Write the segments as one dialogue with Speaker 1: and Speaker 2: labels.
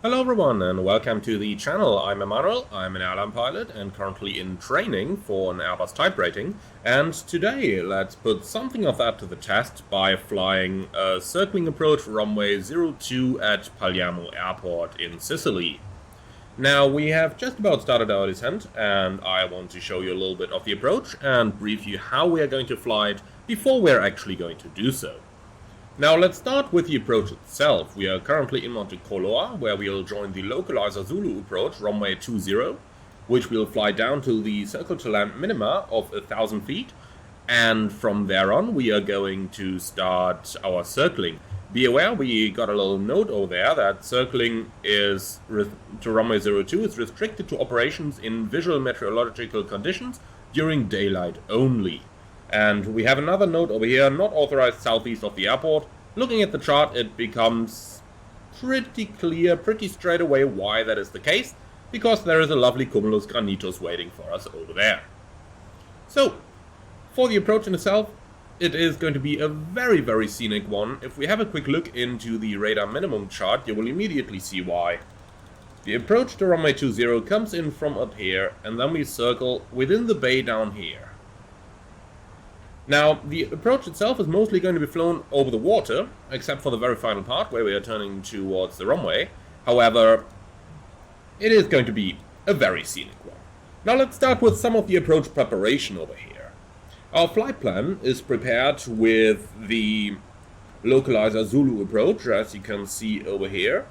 Speaker 1: Hello everyone and welcome to the channel. I'm Emmanuel, I'm an airline pilot and currently in training for an Airbus type rating, and today let's put something of that to the test by flying a circling approach runway 02 at Palermo airport in Sicily. Now we have just about started our descent and I want to show you a little bit of the approach and brief you how we are going to fly it before we're actually going to do so. Now let's start with the approach itself. We are currently in Monte Carlo, where we'll join the localizer Zulu approach, runway 20, which will fly down to the circle to land minima of 1,000 feet, and from there on we are going to start our circling. Be aware, we got a little note over there that circling is to runway 02 is restricted to operations in visual meteorological conditions during daylight only. And we have another note over here, not authorized southeast of the airport. Looking at the chart, it becomes pretty clear, pretty straight away why that is the case, because there is a lovely cumulus granitus waiting for us over there. So, for the approach in itself, it is going to be a very, very scenic one. If we have a quick look into the radar minimum chart, you will immediately see why. The approach to runway 20 comes in from up here, and then we circle within the bay down here. Now, the approach itself is mostly going to be flown over the water, except for the very final part where we are turning towards the runway. However, it is going to be a very scenic one. Now let's start with some of the approach preparation over here. Our flight plan is prepared with the localizer Zulu approach, as you can see over here.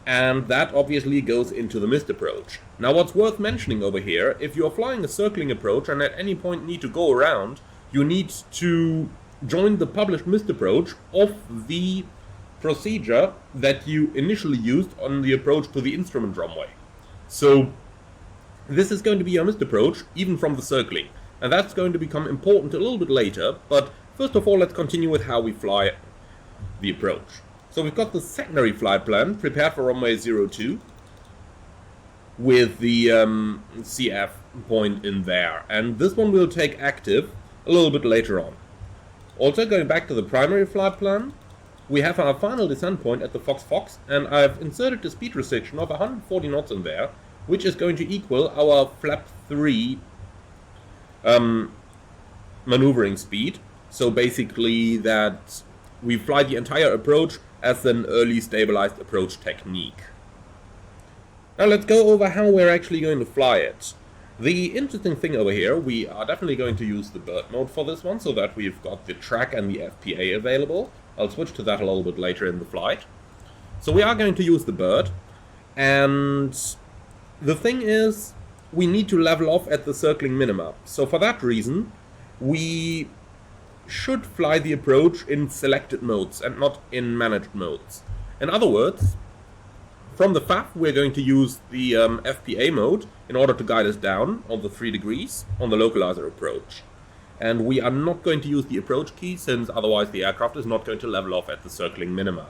Speaker 1: And that obviously goes into the missed approach. Now what's worth mentioning over here, if you are flying a circling approach and at any point need to go around, you need to join the published missed approach of the procedure that you initially used on the approach to the instrument runway. So this is going to be your missed approach, even from the circling. And that's going to become important a little bit later, but first of all let's continue with how we fly the approach. So we've got the secondary flight plan prepared for runway 02 with the CF point in there. And this one will take active a little bit later on. Also, going back to the primary flight plan, we have our final descent point at the Fox, and I've inserted a speed restriction of 140 knots in there, which is going to equal our flap 3 maneuvering speed. So basically that we fly the entire approach as an early stabilized approach technique. Now let's go over how we're actually going to fly it. The interesting thing over here, we are definitely going to use the bird mode for this one, so that we've got the track and the FPA available. I'll switch to that a little bit later in the flight. So we are going to use the bird, and the thing is, we need to level off at the circling minima. So for that reason, we should fly the approach in selected modes and not in managed modes. In other words, from the FAF, we're going to use the FPA mode in order to guide us down on the 3 degrees on the localizer approach. And we are not going to use the approach key, since otherwise the aircraft is not going to level off at the circling minima.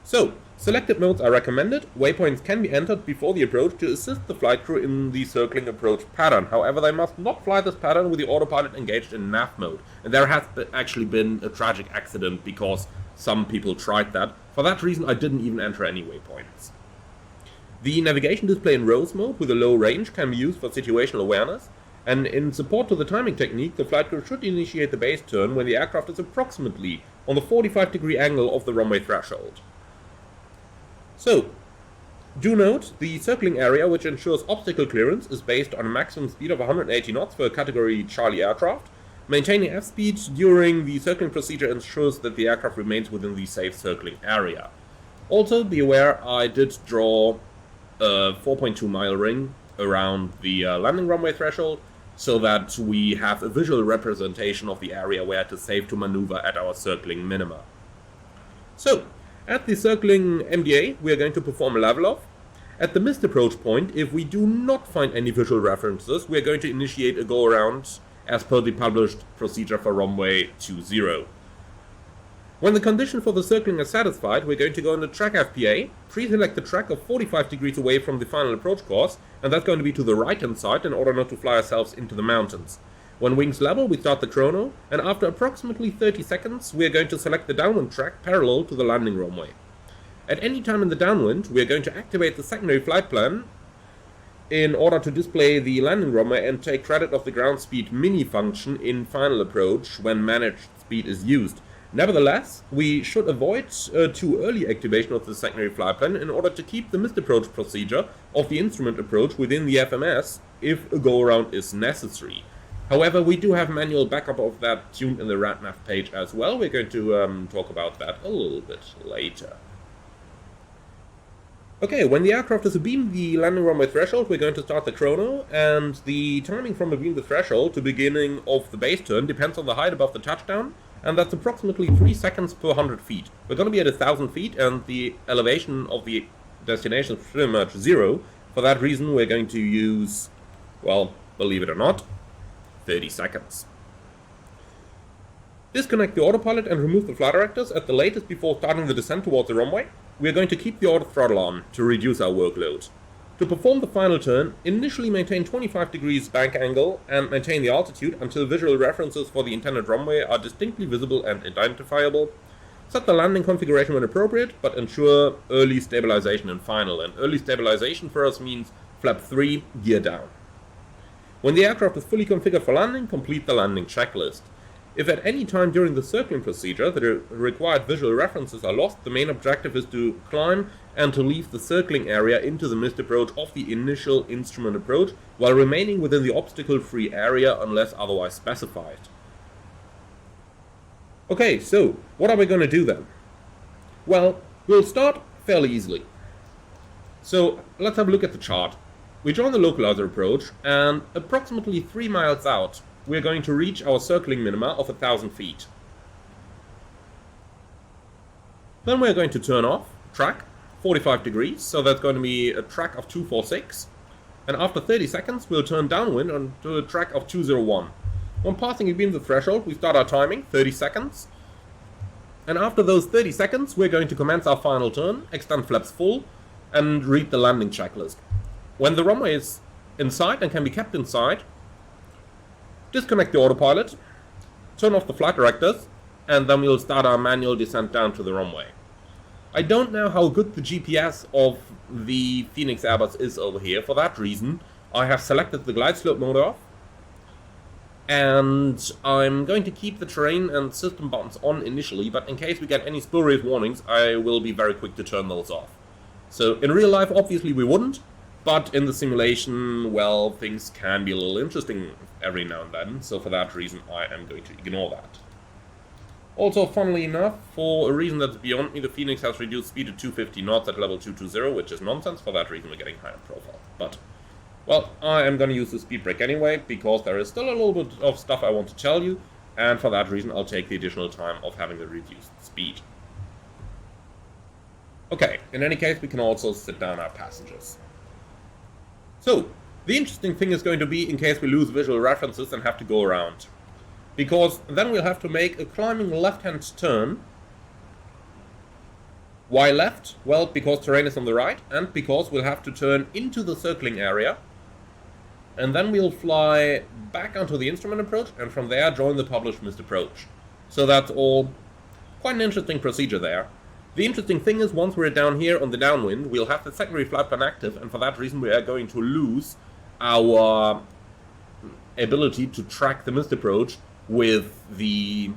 Speaker 1: So, selected modes are recommended. Waypoints can be entered before the approach to assist the flight crew in the circling approach pattern. However, they must not fly this pattern with the autopilot engaged in nav mode. And there has actually been a tragic accident because some people tried that. For that reason, I didn't even enter any waypoints. The navigation display in rose mode with a low range can be used for situational awareness, and in support to the timing technique, the flight crew should initiate the base turn when the aircraft is approximately on the 45-degree angle of the runway threshold. So, do note, the circling area, which ensures obstacle clearance, is based on a maximum speed of 180 knots for a Category Charlie aircraft. Maintaining f-speed during the circling procedure ensures that the aircraft remains within the safe circling area. Also, be aware, I did draw a 4.2 mile ring around the landing runway threshold, so that we have a visual representation of the area where it is safe to maneuver at our circling minima. So, at the circling MDA, we are going to perform a level off. At the missed approach point, if we do not find any visual references, we are going to initiate a go around as per the published procedure for runway 20. When the condition for the circling is satisfied, we're going to go into track FPA, pre-select the track of 45 degrees away from the final approach course, and that's going to be to the right hand side in order not to fly ourselves into the mountains. When wings level, we start the chrono, and after approximately 30 seconds, we are going to select the downwind track parallel to the landing runway. At any time in the downwind, we are going to activate the secondary flight plan in order to display the landing runway and take credit of the ground speed mini function in final approach when managed speed is used. Nevertheless, we should avoid too early activation of the secondary flight plan in order to keep the missed approach procedure of the instrument approach within the FMS if a go-around is necessary. However, we do have manual backup of that tuned in the RadNav page as well. We're going to talk about that a little bit later. Okay, when the aircraft is abeam the landing runway threshold, we're going to start the chrono, and the timing from abeam the threshold to beginning of the base turn depends on the height above the touchdown, and that's approximately 3 seconds per 100 feet. We're going to be at 1,000 feet, and the elevation of the destination is pretty much 0. For that reason, we're going to use, well, believe it or not, 30 seconds. Disconnect the autopilot and remove the flight directors at the latest before starting the descent towards the runway. We are going to keep the auto throttle on to reduce our workload. To perform the final turn, initially maintain 25 degrees bank angle and maintain the altitude until visual references for the intended runway are distinctly visible and identifiable. Set the landing configuration when appropriate, but ensure early stabilization in final. And early stabilization for us means flap 3, gear down. When the aircraft is fully configured for landing, complete the landing checklist. If at any time during the circling procedure the required visual references are lost, the main objective is to climb and to leave the circling area into the missed approach of the initial instrument approach while remaining within the obstacle-free area unless otherwise specified. Okay, so what are we going to do then? Well, we'll start fairly easily. So let's have a look at the chart. We join the localizer approach, and approximately 3 miles out, we're going to reach our circling minima of 1,000 feet. Then we're going to turn off, track, 45 degrees, so that's going to be a track of 246. And after 30 seconds, we'll turn downwind onto a track of 201. When passing abeam the threshold, we start our timing, 30 seconds. And after those 30 seconds, we're going to commence our final turn, extend flaps full, and read the landing checklist. When the runway is in sight and can be kept in sight, disconnect the autopilot, turn off the flight directors, and then we'll start our manual descent down to the runway. I don't know how good the GPS of the Phoenix Airbus is over here. For that reason, I have selected the glide slope mode off, and I'm going to keep the terrain and system buttons on initially, but in case we get any spurious warnings, I will be very quick to turn those off. So in real life, obviously we wouldn't, but in the simulation, well, things can be a little interesting every now and then, so for that reason I am going to ignore that. Also, funnily enough, for a reason that's beyond me, the Phoenix has reduced speed to 250 knots at level 220, which is nonsense. For that reason we're getting higher profile. But, well, I am going to use the speed brake anyway, because there is still a little bit of stuff I want to tell you, and for that reason I'll take the additional time of having the reduced speed. Okay, in any case, we can also sit down our passengers. So, the interesting thing is going to be in case we lose visual references and have to go around. Because then we'll have to make a climbing left-hand turn. Why left? Well, because terrain is on the right, and because we'll have to turn into the circling area. And then we'll fly back onto the instrument approach, and from there join the published missed approach. So that's all quite an interesting procedure there. The interesting thing is, once we're down here on the downwind, we'll have the secondary flight plan active, and for that reason we are going to lose our ability to track the missed approach with the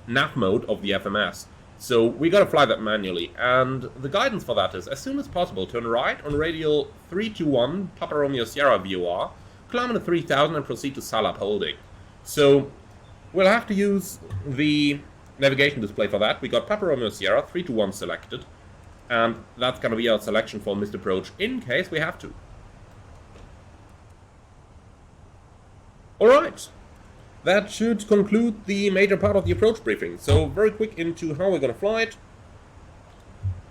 Speaker 1: nav mode of the FMS. So we gotta fly that manually, and the guidance for that is, as soon as possible, turn right on radial 321 Papa Romeo Sierra VOR, climb to 3000 and proceed to Salab Holding. So we'll have to use the navigation display for that. We got Papa Romeo Sierra 321 selected, and that's gonna be our selection for missed approach in case we have to. Alright, that should conclude the major part of the approach briefing. So very quick into how we're going to fly it.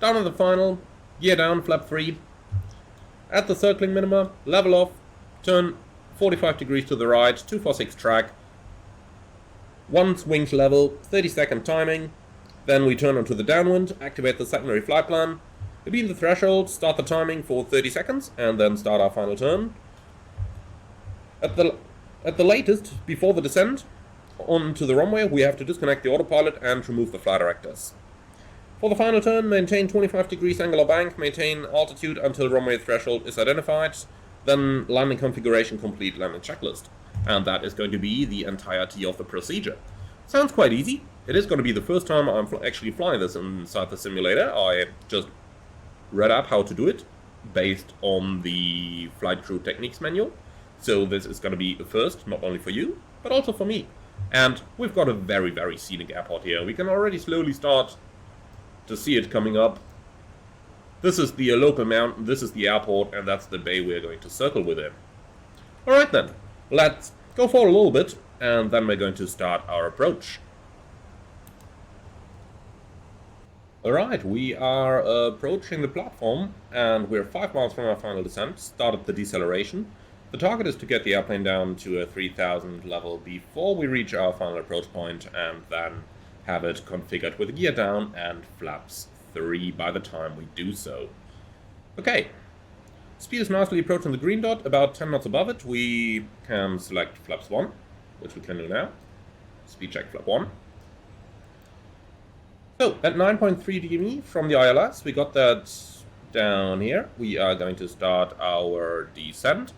Speaker 1: Down on the final, gear down, flap 3. At the circling minima, level off, turn 45 degrees to the right, 246 track. Once wings level, 30-second timing. Then we turn onto the downwind, activate the secondary flight plan, abeam the threshold, start the timing for 30 seconds, and then start our final turn. At the latest, before the descent onto the runway, we have to disconnect the autopilot and remove the flight directors. For the final turn, maintain 25 degrees angular bank, maintain altitude until runway threshold is identified, then landing configuration complete landing checklist. And that is going to be the entirety of the procedure. Sounds quite easy. It is going to be the first time I'm actually flying this inside the simulator. I just read up how to do it based on the flight crew techniques manual. So this is going to be a first, not only for you, but also for me. And we've got a very, very scenic airport here. We can already slowly start to see it coming up. This is the local mountain, this is the airport, and that's the bay we're going to circle within. Alright then, let's go for a little bit, and then we're going to start our approach. Alright, we are approaching the platform, and we're 5 miles from our final descent, started the deceleration. The target is to get the airplane down to a 3000 level before we reach our final approach point, and then have it configured with gear down and flaps 3 by the time we do so. Okay, speed is nicely approaching the green dot, about 10 knots above it. We can select flaps 1, which we can do now. Speed check flap 1. So, at 9.3 dme from the ILS, we got that down here. We are going to start our descent.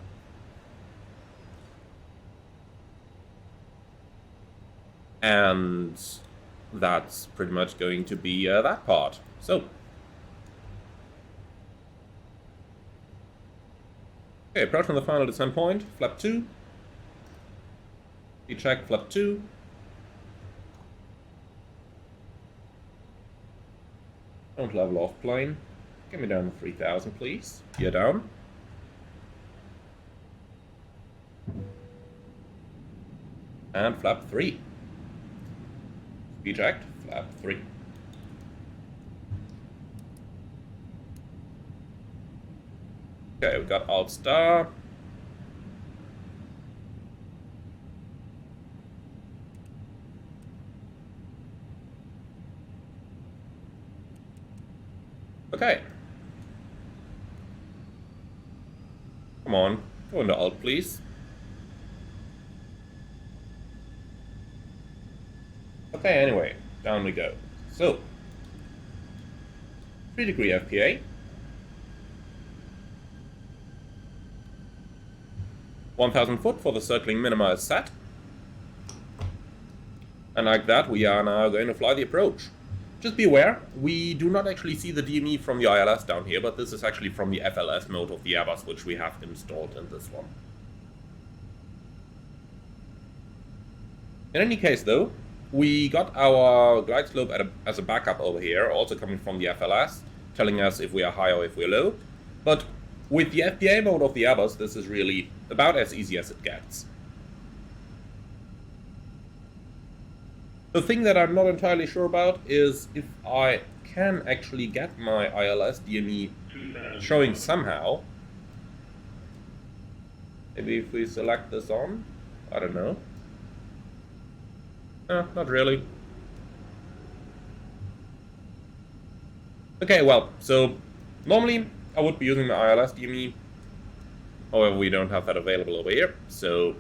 Speaker 1: And that's pretty much going to be that part. So, okay, approaching the final descent point, flap 2. Speed check, flap 2. Don't level off plane. Get me down to 3000, please. Gear down. And flap 3. Speed check, flap 3. Okay, we've got alt star. Okay. Come on, go into alt, please. Okay, anyway, down we go. So, 3 degree FPA. 1000 foot for the circling minima is set. And like that, we are now going to fly the approach. Just be aware, we do not actually see the DME from the ILS down here, but this is actually from the FLS mode of the Airbus, which we have installed in this one. In any case though, we got our glide slope as a backup over here, also coming from the FLS, telling us if we are high or if we're low. But with the FPA mode of the Airbus, this is really about as easy as it gets. The thing that I'm not entirely sure about is if I can actually get my ILS DME showing somehow. Maybe if we select this on, I don't know. Not really. Okay, well, so normally I would be using my ILS DME. However, we don't have that available over here, so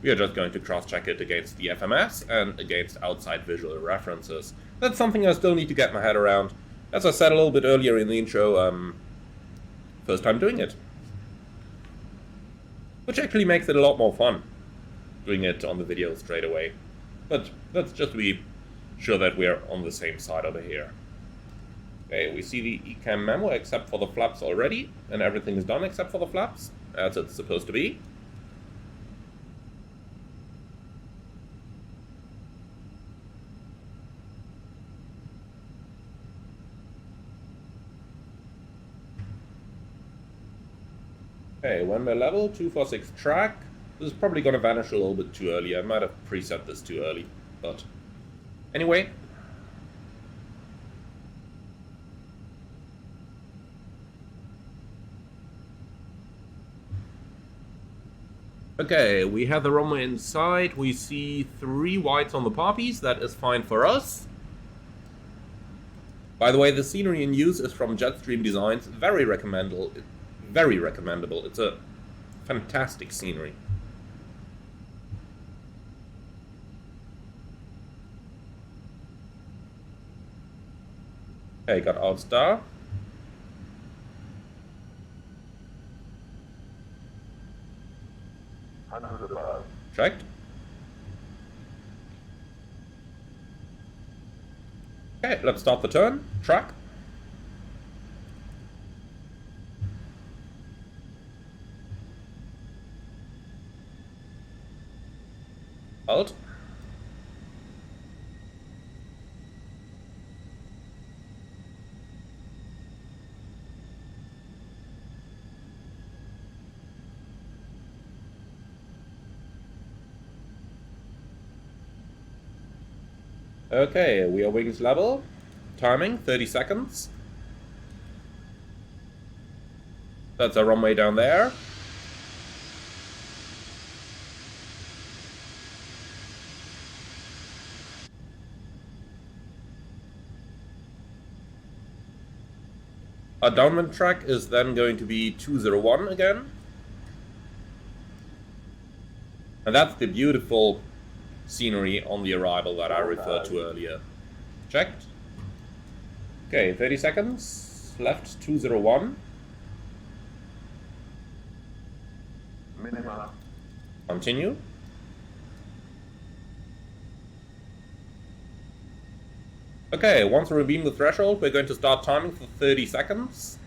Speaker 1: we are just going to cross-check it against the FMS and against outside visual references. That's something I still need to get my head around. As I said a little bit earlier in the intro, first time doing it. Which actually makes it a lot more fun, doing it on the video straight away. But let's just be sure that we're on the same side over here. Okay, we see the ECAM memo except for the flaps already, and everything is done except for the flaps, as it's supposed to be. Okay, when we're level, 246 track. This is probably going to vanish a little bit too early. I might have preset this too early, but anyway. Okay, we have the runway inside. We see 3 whites on the poppies. That is fine for us. By the way, the scenery in use is from Jetstream Designs. Very recommendable. Very recommendable. It's a fantastic scenery. Okay, got out star. Checked. Okay, let's start the turn. Track. Alt. Okay, we are wings level. Timing, 30 seconds. That's our runway down there. Our downwind track is then going to be 201 again. And that's the beautiful scenery on the arrival that I referred to earlier. Checked. Okay, 30 seconds. Left 201.
Speaker 2: Minima.
Speaker 1: Continue. Okay, once we redeem the threshold, we're going to start timing for 30 seconds.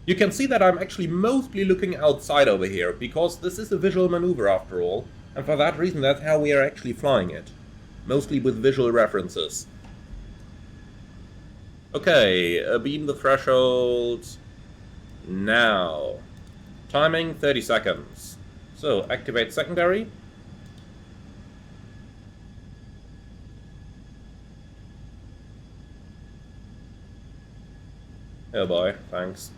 Speaker 1: You can see that I'm actually mostly looking outside over here, because this is a visual maneuver after all, and for that reason that's how we are actually flying it. Mostly with visual references. Okay, beam the threshold now. Timing 30 seconds. So, activate secondary. Oh boy, thanks.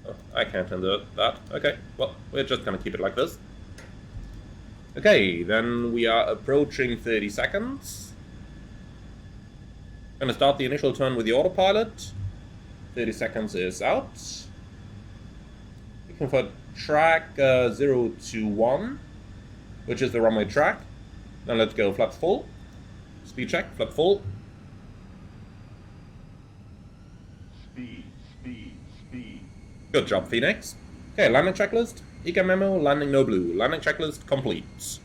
Speaker 1: Oh, I can't undo that. Okay, well, we're just gonna keep it like this. Okay, then we are approaching 30 seconds. Gonna start the initial turn with the autopilot. 30 seconds is out. Looking for track 021, which is the runway track. Now let's go flaps full. Speed check, flap full.
Speaker 2: Speed, speed, speed.
Speaker 1: Good job, Phoenix. Okay, landing checklist. Eco memo, landing no blue. Landing checklist complete.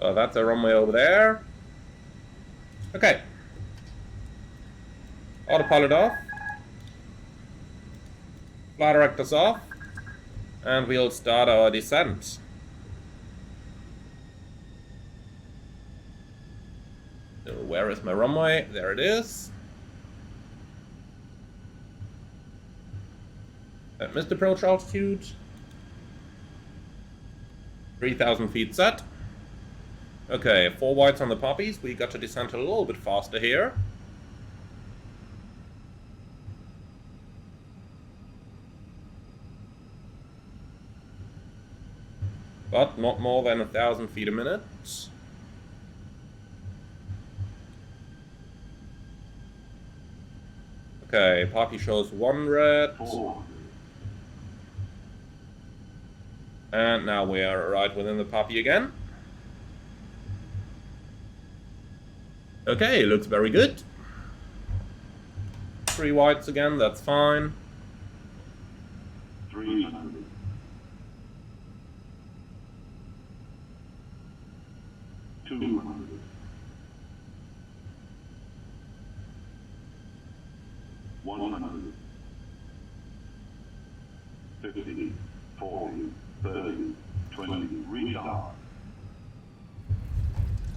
Speaker 1: Oh, that's a runway over there. Okay. Autopilot off. Flight directors off. And we'll start our descent. So where is my runway? There it is. Missed approach altitude. 3,000 feet set. Okay, 4 wides on the poppies. We got to descend a little bit faster here. But not more than 1,000 feet a minute. Okay, poppy shows 1 red.
Speaker 2: 400.
Speaker 1: And now we are right within the poppy again. Okay, looks very good. 3 wides again, that's fine.
Speaker 2: 300. 200. 100. 50, 40, 30, 20, retard.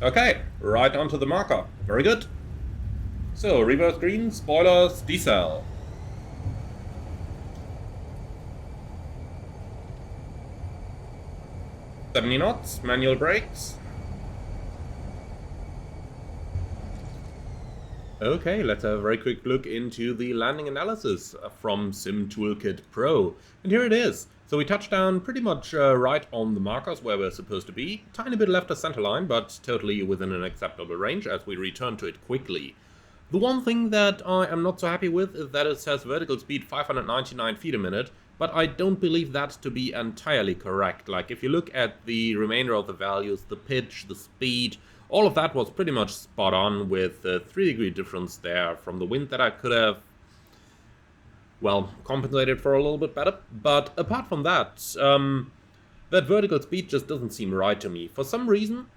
Speaker 1: Okay, right onto the marker. Very good. So, reverse green, spoilers, decel. $70 knots, manual brakes. Okay, let's have a very quick look into the landing analysis from Sim Toolkit Pro. And here it is. So we touched down pretty much right on the markers where we're supposed to be. Tiny bit left of center line, but totally within an acceptable range as we return to it quickly. The one thing that I am not so happy with is that it says vertical speed 599 feet a minute, but I don't believe that to be entirely correct. Like, if you look at the remainder of the values, the pitch, the speed, all of that was pretty much spot on, with a 3-degree difference there from the wind that I could have, well, compensated for a little bit better. But apart from that, that vertical speed just doesn't seem right to me. For some reason,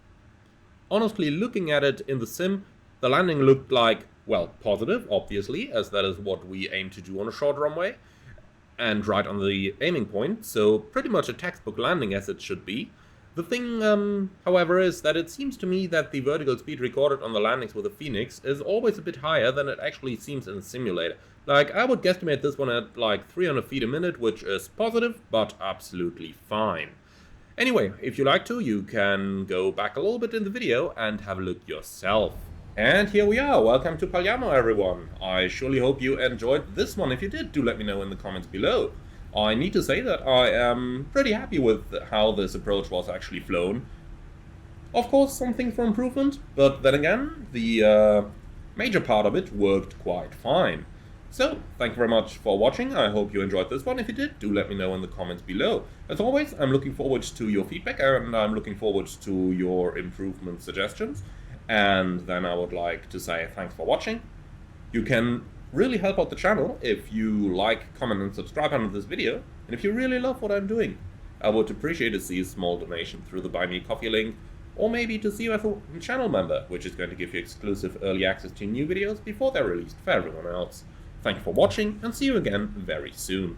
Speaker 1: honestly, looking at it in the sim, the landing looked like, well, positive, obviously, as that is what we aim to do on a short runway, and right on the aiming point, so pretty much a textbook landing as it should be. The thing, however, is that it seems to me that the vertical speed recorded on the landings with the Phoenix is always a bit higher than it actually seems in the simulator. Like, I would guesstimate this one at like 300 feet a minute, which is positive, but absolutely fine. Anyway, if you like to, you can go back a little bit in the video and have a look yourself. And here we are, welcome to Palermo everyone. I surely hope you enjoyed this one. If you did, do let me know in the comments below. I need to say that I am pretty happy with how this approach was actually flown. Of course, something for improvement, but then again, the major part of it worked quite fine. So, thank you very much for watching. I hope you enjoyed this one. If you did, do let me know in the comments below. As always, I'm looking forward to your feedback, and I'm looking forward to your improvement suggestions. And then I would like to say thanks for watching. You can really help out the channel if you like, comment and subscribe under this video. And if you really love what I'm doing, I would appreciate to see a small donation through the Buy Me Coffee link, or maybe to see you as a channel member, which is going to give you exclusive early access to new videos before they're released for everyone else. Thank you for watching, and see you again very soon.